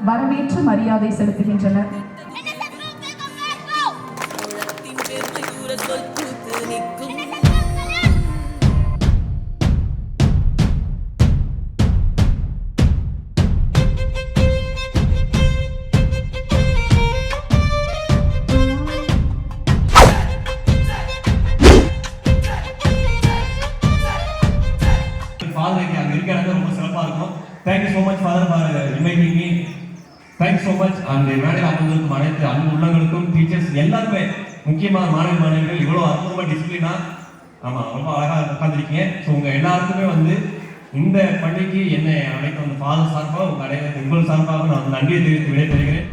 வரவேற்று மரியாதை செலுத்துகின்றனர். Thank you so much, Father, for reminding me. Thanks so much. And மேடையில் அமர்ந்திருக்கும் அனைத்து அன்பு உள்ளங்களுக்கும் டீச்சர்ஸ் எல்லாருமே முக்கியமாக மாணவர்கள் இவ்வளோ அற்புதமாக டிசிப்ளினாக ரொம்ப அழகாக உட்காந்துருக்கீங்க. ஸோ உங்கள் எல்லாருக்குமே இந்த பள்ளிக்கு என்னை அழைத்த அந்த ஃபாதர் சார்பாக உங்கள் சார்பாக நான் நன்றியை தெரிவித்து விடைபெறுகிறேன்.